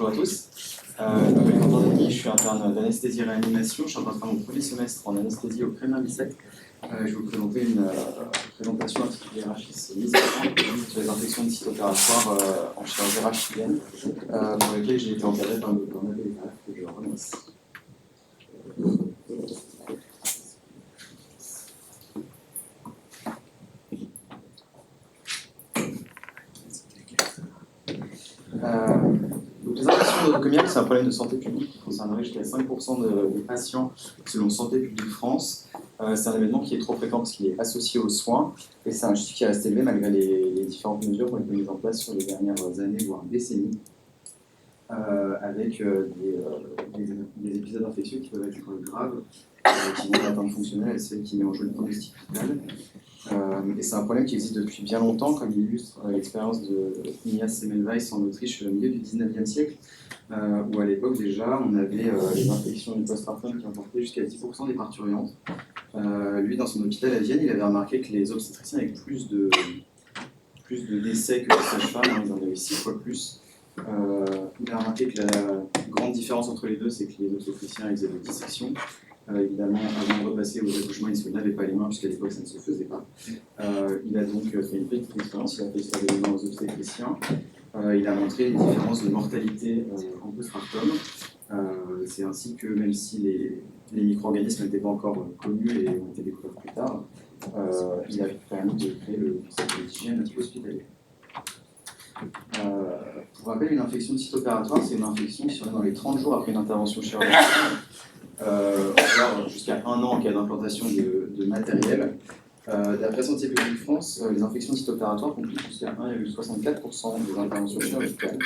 Bonjour à tous. Je m'appelle Quentin Denis, je suis interne d'anesthésie et réanimation. Je suis en train de faire mon premier semestre en anesthésie au Crémin Bicêtre. Je vais vous présenter une présentation intitulée Rachis mise sur les infections de sites opératoires en chirurgie rachidienne, pour lesquelles j'ai été encadré par un vétérinaire que je remercie. Donc les infections nosocomiales, c'est un problème de santé publique qui concernerait jusqu'à 5% des patients selon Santé publique France. C'est un événement qui est trop fréquent parce qu'il est associé aux soins et c'est un chiffre qui reste élevé malgré les différentes mesures qui ont été mises en place sur les dernières années, voire décennies, avec des épisodes infectieux qui peuvent être graves, qui vont atteindre fonctionnelle et celles qui mettent en jeu le pronostic vital. Et c'est un problème qui existe depuis bien longtemps, comme illustre l'expérience de Nia Semmelweis en Autriche au milieu du 19e siècle, où à l'époque déjà on avait les infections du postpartum qui emportaient jusqu'à 10% des parturientes. Lui, dans son hôpital à Vienne, il avait remarqué que les obstétriciens avaient plus de décès que les sages-femmes, ils en avaient 6 fois plus. Il a remarqué que la grande différence entre les deux, c'est que les obstétriciens faisaient des dissections. Évidemment, avant de repasser aux accouchements, ils ne se lavaient pas les mains, puisqu'à l'époque, ça ne se faisait pas. Il a donc fait une petite expérience, il a fait ça des mains aux obstétriciens. Il a montré une différence de mortalité en postpartum. C'est ainsi que, même si les micro-organismes n'étaient pas encore connus et ont été découverts plus tard, il a permis de créer le concept d'hygiène hospitalière. Pour rappel, une infection de site opératoire, c'est une infection qui survient dans les 30 jours après une intervention chirurgicale. Jusqu'à 1 an en cas d'implantation de matériel. D'après Santé publique France, les infections de site opératoire compliquent jusqu'à 1,64% des interventions chirurgicales,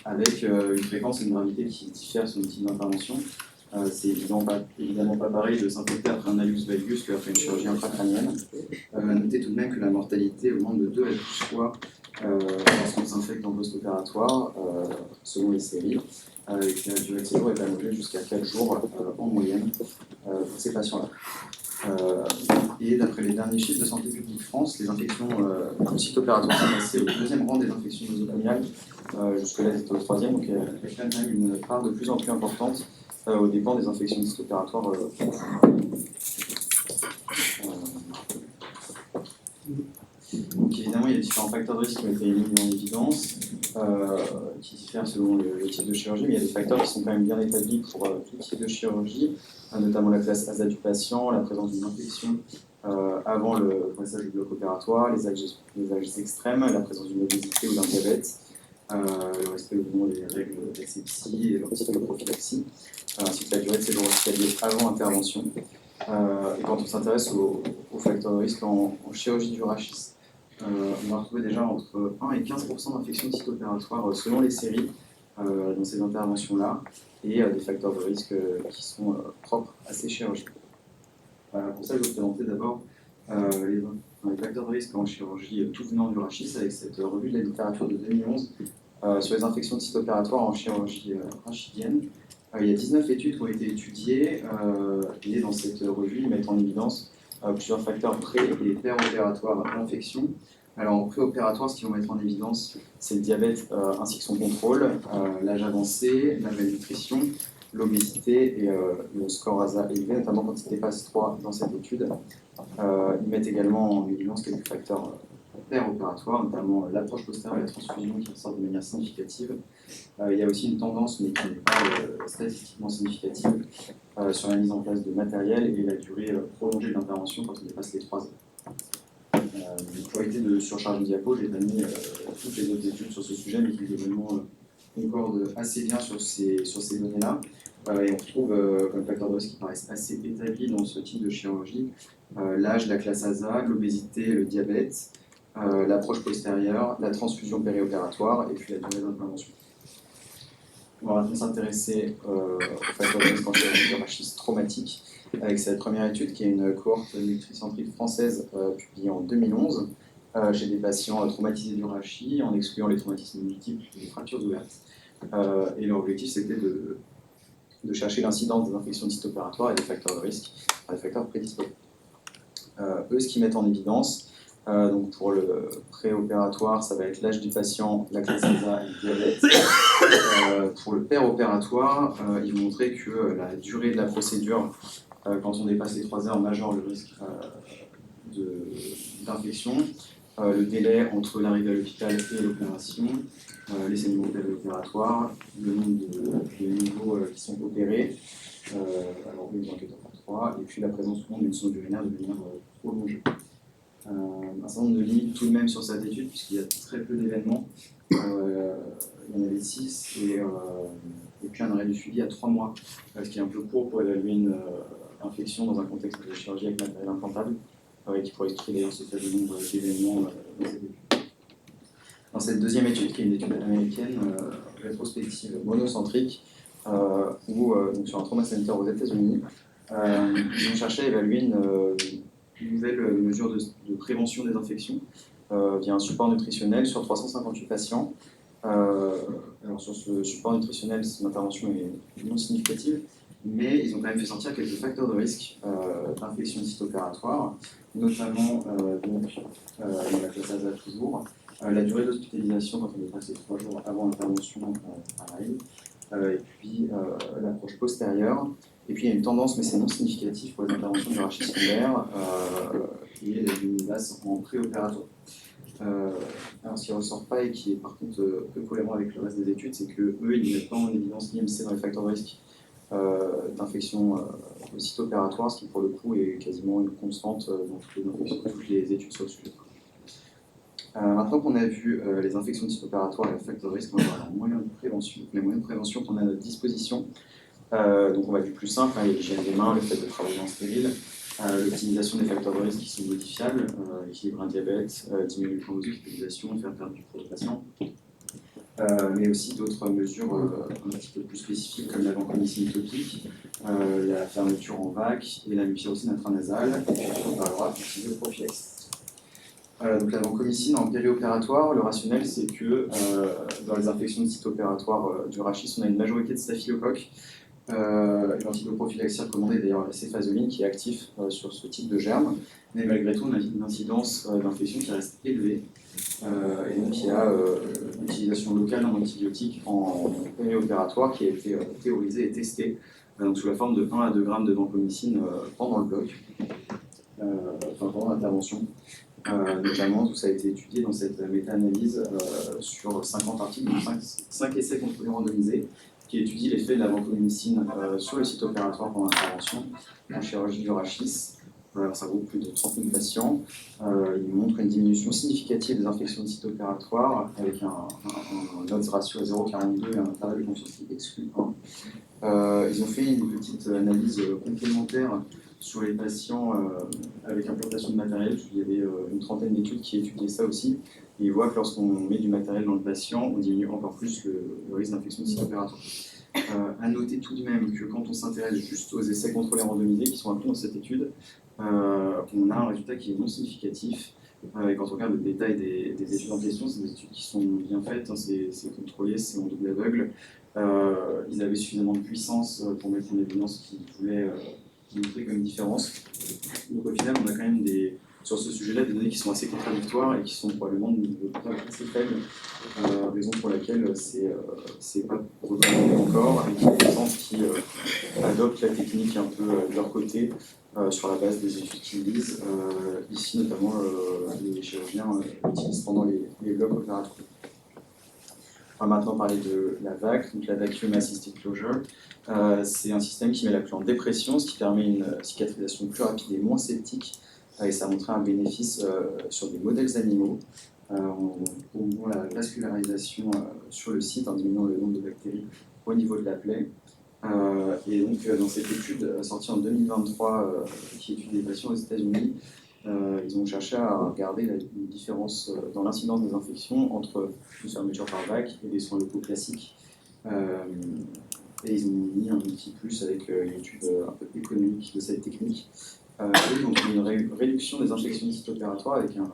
avec une fréquence et une gravité qui diffèrent selon le type d'intervention. C'est évidemment pas pareil de s'infecter après un allus valgus qu'après une chirurgie intracrânienne. Notez tout de même que la mortalité augmente de 2 à 10 fois lorsqu'on s'infecte en post-opératoire, selon les séries. Et que la durée de séjour est allongée jusqu'à 4 jours en moyenne pour ces patients-là. Et d'après les derniers chiffres de Santé publique France, les infections du site opératoire sont passées au 2e rang des infections nosocomiales. Jusque-là, c'était au 3e, donc il y a quand même une part de plus en plus importante aux dépens des infections du site opératoire. Donc évidemment, il y a différents facteurs de risque qui ont été mis en évidence, qui diffèrent selon le type de chirurgie, mais il y a des facteurs qui sont quand même bien établis pour tout type de chirurgie, notamment la classe ASA du patient, la présence d'une infection avant le passage du bloc opératoire, les âges extrêmes, la présence d'une obésité ou d'un diabète, le respect ou non des règles d'asepsie et l'antiprophylaxie, ainsi que la durée de séjour hospitalier avant intervention. Et quand on s'intéresse aux facteurs de risque en chirurgie du rachis, on va retrouver déjà entre 1 et 15% d'infections de site opératoire selon les séries dans ces interventions-là, et des facteurs de risque qui sont propres à ces chirurgies. Pour ça, je vais vous présenter d'abord les facteurs de risque en chirurgie tout venant du rachis, avec cette revue de la littérature de 2011 sur les infections de site opératoire en chirurgie rachidienne. Il y a 19 études qui ont été étudiées, et dans cette revue, ils mettent en évidence plusieurs facteurs pré- et péropératoires à l'infection. Alors en préopératoire, ce qu'ils vont mettre en évidence, c'est le diabète ainsi que son contrôle, l'âge avancé, la malnutrition, l'obésité et le score ASA élevé, notamment quand il dépasse 3 dans cette étude. Ils mettent également en évidence quelques facteurs péropératoires, notamment l'approche postérieure et la transfusion qui ressortent de manière significative. Il y a aussi une tendance, mais qui n'est pas statistiquement significative, sur la mise en place de matériel et la durée prolongée de l'intervention quand on dépasse les 3 ans. Pour éviter de surcharger le diapo, j'ai pas mis toutes les autres études sur ce sujet, mais qui globalement concordent assez bien sur ces données-là. Et on retrouve comme facteurs de risque qui paraissent assez établis dans ce type de chirurgie l'âge, la classe ASA, l'obésité, le diabète, l'approche postérieure, la transfusion périopératoire et puis la durée d'intervention. On va maintenant s'intéresser aux facteurs de risque en chirurgie du rachis traumatique avec cette première étude qui est une cohorte nutricentrique française publiée en 2011 chez des patients traumatisés du rachis en excluant les traumatismes multiples et les fractures ouvertes. Et leur objectif c'était de chercher l'incidence des infections de site opératoire et des facteurs de risque, des facteurs prédisposés. Eux, ce qu'ils mettent en évidence, Donc pour le préopératoire, ça va être l'âge du patient, la classe ASA et le diabète. Pour le péropératoire, ils vont montrer que la durée de la procédure, quand on dépasse les 3 heures, majore le risque d'infection. Le délai entre l'arrivée à l'hôpital et l'opération, les saignements opératoires, le nombre de niveaux qui sont opérés, alors oui, enquêteurs par 3, et puis la présence souvent d'une sonde urinaire de manière prolongée. Un certain nombre de limites tout de même sur cette étude, puisqu'il y a très peu d'événements. Il y en avait 6, et puis un arrêt du suivi à 3 mois, ce qui est un peu court pour évaluer une infection dans un contexte de chirurgie avec matériel implantable, et qui pourrait expliquer d'ailleurs ce faible nombre d'événements dans cette étude. Dans cette deuxième étude, qui est une étude américaine rétrospective monocentrique, donc sur un trauma center aux États-Unis, ils ont cherché à évaluer une nouvelle mesure de prévention des infections via un support nutritionnel sur 358 patients. Alors sur ce support nutritionnel, son intervention est non significative, mais ils ont quand même fait sortir quelques facteurs de risque d'infection cytopératoire, notamment dans la classe ASA toujours, la durée d'hospitalisation quand on dépasse les 3 jours avant l'intervention, pareil, et puis l'approche postérieure. Et puis il y a une tendance, mais c'est non significatif pour les interventions du rachis secondaire, qui est une base en préopératoire. Alors ce qui ne ressort pas et qui est par contre peu cohérent avec le reste des études, c'est qu'eux, ils ne mettent pas en évidence l'IMC dans les facteurs de risque d'infection cytopératoire, ce qui pour le coup est quasiment une constante dans toutes les études sur le sujet. Maintenant qu'on a vu les infections cytopératoires et les facteurs de risque, on va voir les moyens de prévention qu'on a à notre disposition. Donc on va du plus simple, il y a l'hygiène des mains, le fait de travailler en stérile, l'optimisation des facteurs de risque qui sont modifiables, équilibrer un diabète, diminuer le temps d'hospitalisation, faire perdre du poids au patient, mais aussi d'autres mesures un petit peu plus spécifiques comme la vancomycine topique, la fermeture en vac et la mupirocine intranasale, et puis on parlera de prophylaxie. Donc la vancomycine en périopératoire, le rationnel c'est que dans les infections de site opératoire du rachis, on a une majorité de staphylocoques. L'antibioprophylactie recommandée d'ailleurs la céphazoline qui est actif sur ce type de germe, mais malgré tout on a une incidence d'infection qui reste élevée. Et donc il y a l'utilisation locale d'un antibiotique en périopératoire qui a été théorisée et testée donc sous la forme de 1 à 2 grammes de vancomycine pendant le bloc, pendant l'intervention. Notamment, tout ça a été étudié dans cette méta-analyse sur 50 articles, donc 5 essais contrôlés randomisés, qui étudient l'effet de la vancomycine sur le site opératoire pendant l'intervention en chirurgie du rachis. Ça groupe plus de 30 000 patients. Il montre une diminution significative des infections de site opératoire avec un odds ratio à 0,42 et un intervalle de confiance qui exclut 1. Ils ont fait une petite analyse complémentaire sur les patients avec implantation de matériel. Il y avait une trentaine d'études qui étudiaient ça aussi. Et ils voient que lorsqu'on met du matériel dans le patient, on diminue encore plus le risque d'infection de site opératoire. À noter tout de même que quand on s'intéresse juste aux essais contrôlés randomisés qui sont inclus dans cette étude, on a un résultat qui est non significatif. Et quand on regarde le détail des études en question, c'est des études qui sont bien faites, c'est contrôlé, c'est en double aveugle. Ils avaient suffisamment de puissance pour mettre en évidence ce qu'ils voulaient montrer comme différence. Donc au final, on a quand même sur ce sujet-là des données qui sont assez contradictoires et qui sont probablement de portable assez faible, raison pour laquelle c'est pas recommandé encore, et qu'il y a des gens qui adoptent la technique un peu de leur côté sur la base des études qu'ils lisent. Ici, notamment, les chirurgiens utilisent pendant les blocs opératoires. On va maintenant parler de la VAC, donc la Vacuum Assisted Closure. C'est un système qui met la plaie en dépression, ce qui permet une cicatrisation plus rapide et moins septique. Et ça a montré un bénéfice sur des modèles animaux. On voit la vascularisation sur le site en diminuant le nombre de bactéries au niveau de la plaie. Et donc, dans cette étude sortie en 2023, qui étudie des patients aux États-Unis, ils ont cherché à regarder la différence dans l'incidence des infections entre une fermeture par vac et des soins locaux classiques. Et ils ont mis un petit plus avec une étude un peu économique de cette technique. Et donc une réduction des infections de site opératoire avec une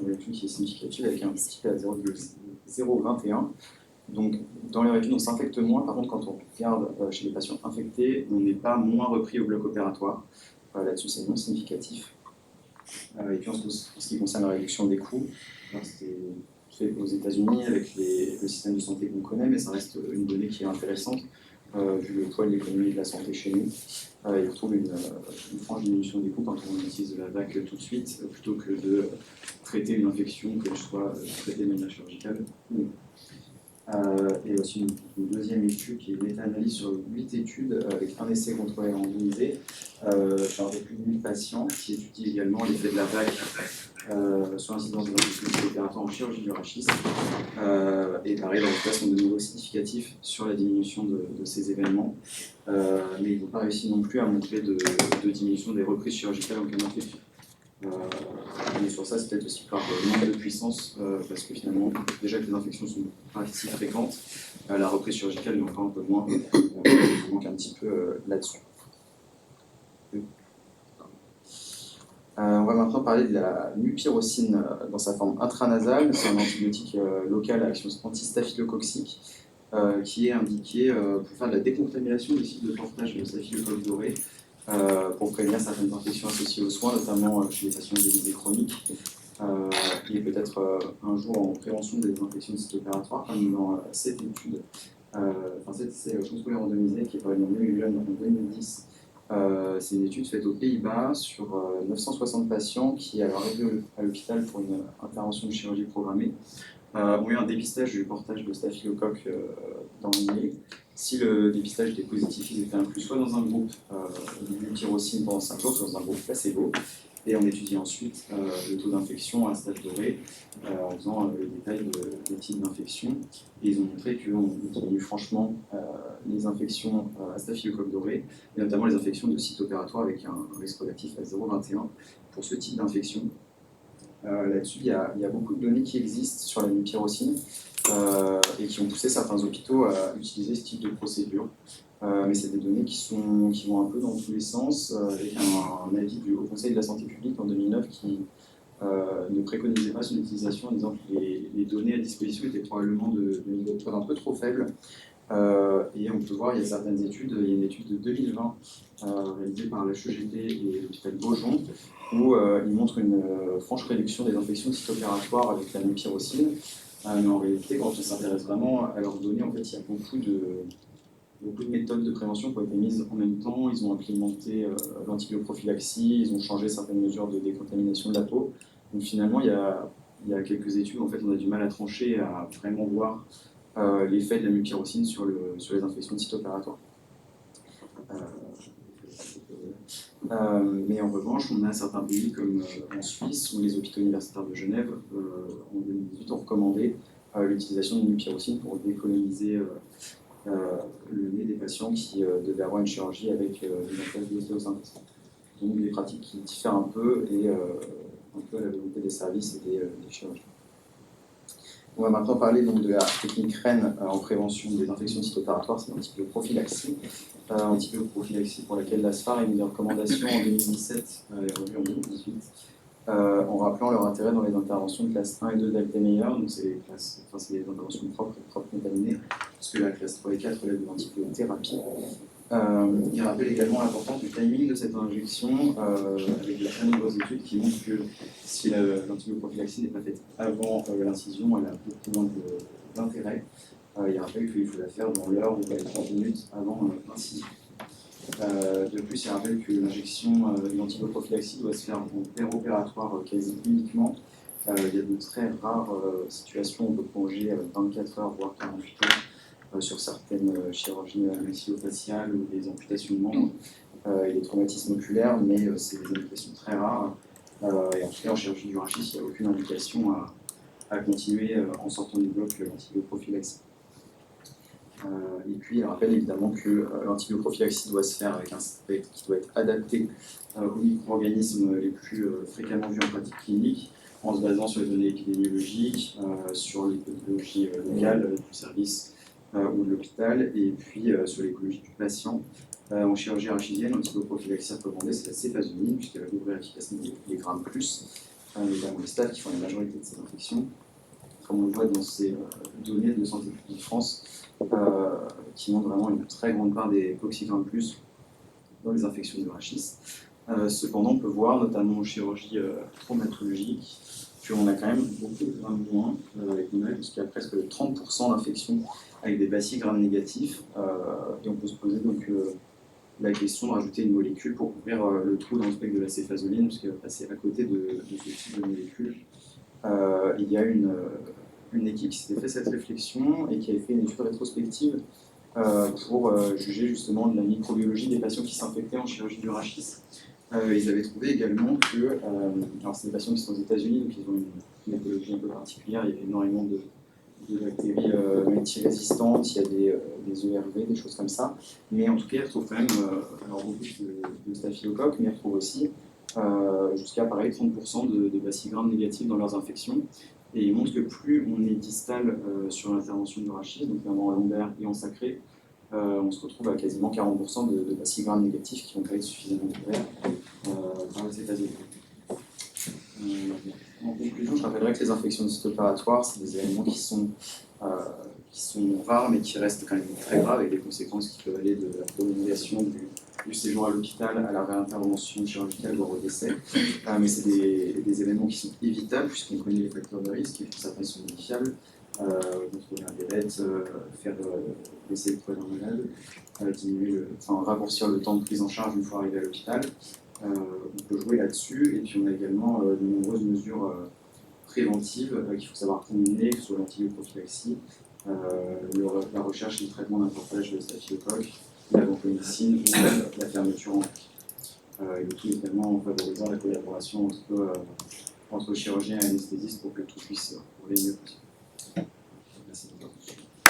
réduction qui est significative avec un petit p à 0,021. Donc dans les réductions, on s'infecte moins. Par contre, quand on regarde chez les patients infectés, on n'est pas moins repris au bloc opératoire. Là-dessus, c'est non significatif. Et puis en ce qui concerne la réduction des coûts, c'était fait aux États-Unis avec le système de santé qu'on connaît, mais ça reste une donnée qui est intéressante vu le poids de l'économie de la santé chez nous. Il retrouve une franche diminution des coûts quand on utilise la VAC tout de suite, plutôt que de traiter une infection, qu'elle soit traitée de manière chirurgicale. Et aussi une deuxième étude qui est une méta-analyse sur 8 études avec un essai contrôlé randomisé par plus de 1000 patients qui étudient également l'effet de la VAC sur l'incidence des infections opératoires en chirurgie du rachis. Et pareil, les résultats sont de nouveau significatifs sur la diminution de ces événements, mais ils n'ont pas réussi non plus à montrer de diminution des reprises chirurgicales en cas d'infection. Mais sur ça, c'est peut-être aussi par manque de puissance, parce que finalement, déjà que les infections sont pas si fréquentes, la reprise chirurgicale est encore un peu moins, il manque un petit peu là-dessus. On va maintenant parler de la mupirocine dans sa forme intranasale. C'est un antibiotique local à action antistaphylococcique qui est indiqué pour faire de la décontamination des sites de portage de staphylocoque doré pour prévenir certaines infections associées aux soins, notamment chez les patients délisés chroniques, et peut-être un jour en prévention des infections de sites opératoires, comme dans cette étude, cette essai contrôlé randomisé qui est paru dans New England en 2010. C'est une étude faite aux Pays-Bas sur 960 patients qui, alors arrivés à l'hôpital pour une intervention de chirurgie programmée, ont eu un dépistage du portage de staphylocoque dans le nez. Si le dépistage était positif, ils étaient inclus soit dans un groupe de mupirocine pendant 5 jours, soit dans un groupe placebo. Et on étudie ensuite le taux d'infection à stade doré en faisant le détail des types d'infections. Et ils ont montré qu'on diminue franchement les infections à staphylocoque doré, et notamment les infections de sites opératoires avec un risque relatif à 0,21 pour ce type d'infection. Là-dessus, il y a beaucoup de données qui existent sur la mupirocine et qui ont poussé certains hôpitaux à utiliser ce type de procédure. Mais c'est des données qui vont un peu dans tous les sens, avec un avis du Haut Conseil de la Santé publique en 2009 qui ne préconisait pas son utilisation en disant que les données à disposition étaient probablement de niveau de preuve un peu trop faible. Et on peut voir, il y a certaines études, il y a une étude de 2020 réalisée par la HEGP et l'hôpital Beaujon, où ils montrent une franche réduction des infections de sites opératoires avec la mupirocine. Mais en réalité, quand on s'intéresse vraiment à leurs données, en fait, il y a beaucoup de méthodes de prévention qui ont été mises en même temps. Ils ont implémenté l'antibioprophylaxie, ils ont changé certaines mesures de décontamination de la peau. Donc finalement, il y a quelques études, en fait, on a du mal à trancher, à vraiment voir l'effet de la mupirocine sur les infections de sites opératoires. Mais en revanche, on a certains pays comme en Suisse, où les hôpitaux universitaires de Genève, en 2018, ont recommandé l'utilisation de mupirocine pour décoloniser le nez des patients qui devaient avoir une chirurgie avec une attaque d'ostéosynthèse. Donc des pratiques qui diffèrent un peu et un peu à la volonté des services et des chirurgiens. On va maintenant parler donc de la technique REN en prévention des infections de sites opératoires, c'est l'antibioprophylaxie. Antibioprophylaxie pour laquelle l'ASFAR a mis des recommandations en 2017 et revue en 2018, en rappelant leur intérêt dans les interventions de classe 1 et 2 d'Altemeyer, donc c'est les interventions propres et propres contaminées, puisque la classe 3 et 4 relève de l'antibiothérapie. Il rappelle également l'importance du timing de cette injection, avec de très nombreuses études qui montrent que si l'antibioprophylaxie n'est pas faite avant l'incision, elle a beaucoup moins d'intérêt. Il rappelle qu'il faut la faire dans l'heure ou les 30 minutes avant l'incision. De plus, il rappelle que l'injection d'antibioprophylaxie doit se faire en péropératoire quasi uniquement. Il y a de très rares situations où on peut prolonger 24 heures, voire 48 heures sur certaines chirurgies maxillofaciales ou des amputations de membres et des traumatismes oculaires, mais c'est des indications très rares. Et en tout cas, en chirurgie du rachis, il n'y a aucune indication à continuer en sortant du bloc l'antibioprophylaxie. Et puis, il rappelle évidemment que l'antibioprophylaxie doit se faire avec un spectre qui doit être adapté aux micro-organismes les plus fréquemment vus en pratique clinique, en se basant sur les données épidémiologiques, sur l'épidémiologie locale du service ou de l'hôpital, et puis sur l'écologie du patient. En chirurgie rachidienne, l'antibioprophylaxie recommandée, c'est la céphazoline, puisqu'elle a une vraie efficacité des grammes plus, notamment les stades qui font la majorité de ces infections, comme on le voit dans ces données de Santé publique France, qui montrent vraiment une très grande part des coccygrams plus dans les infections du rachis. Cependant, on peut voir, notamment en chirurgie traumatologique, qu'on a quand même beaucoup de grammes moins, jusqu'à presque 30% d'infections avec des bacilles grammes négatifs. Et on peut se poser donc la question de rajouter une molécule pour couvrir le trou dans le spectre de la céphazoline, parce que passer à côté de ce type de molécule, il y a une équipe qui s'était fait cette réflexion et qui avait fait une étude rétrospective pour juger justement de la microbiologie des patients qui s'infectaient en chirurgie du rachis. Ils avaient trouvé également que, alors c'est des patients qui sont aux États-Unis, donc ils ont une écologie un peu particulière, il y avait énormément de bactéries multirésistantes, il y a des ERV, des choses comme ça, mais en tout cas ils retrouvent quand même alors beaucoup de staphylocoques, mais ils retrouvent aussi jusqu'à pareil 30% de bacilles grammes négatives dans leurs infections. Et ils montrent que plus on est distal sur l'intervention du rachis, donc notamment en lombaire et en sacré, on se retrouve à quasiment 40% de bacilles grammes négatifs qui vont pas être suffisamment couverts par la céphazole. En conclusion, je rappellerai que les infections cysto-opératoires, c'est des éléments qui sont rares, mais qui restent quand même très graves, avec des conséquences qui peuvent aller de la prolongation du séjour à l'hôpital à la réintervention chirurgicale, voire au décès. Mais c'est des éléments qui sont évitables, puisqu'on connaît les facteurs de risque, et pour certains, ils sont modifiables. Contrôler un diabète, faire baisser le poids d'un malade, raccourcir le temps de prise en charge une fois arrivé à l'hôpital. On peut jouer là-dessus, et puis on a également de nombreuses mesures préventives qu'il faut savoir combiner, que ce soit l'antibioprophylaxie, la recherche et le traitement d'un portage de staphylocoque, la vancomycine ou la fermeture en plaque. Et le tout également en favorisant la collaboration entre chirurgiens et anesthésistes pour que tout puisse rouler mieux possible. Merci.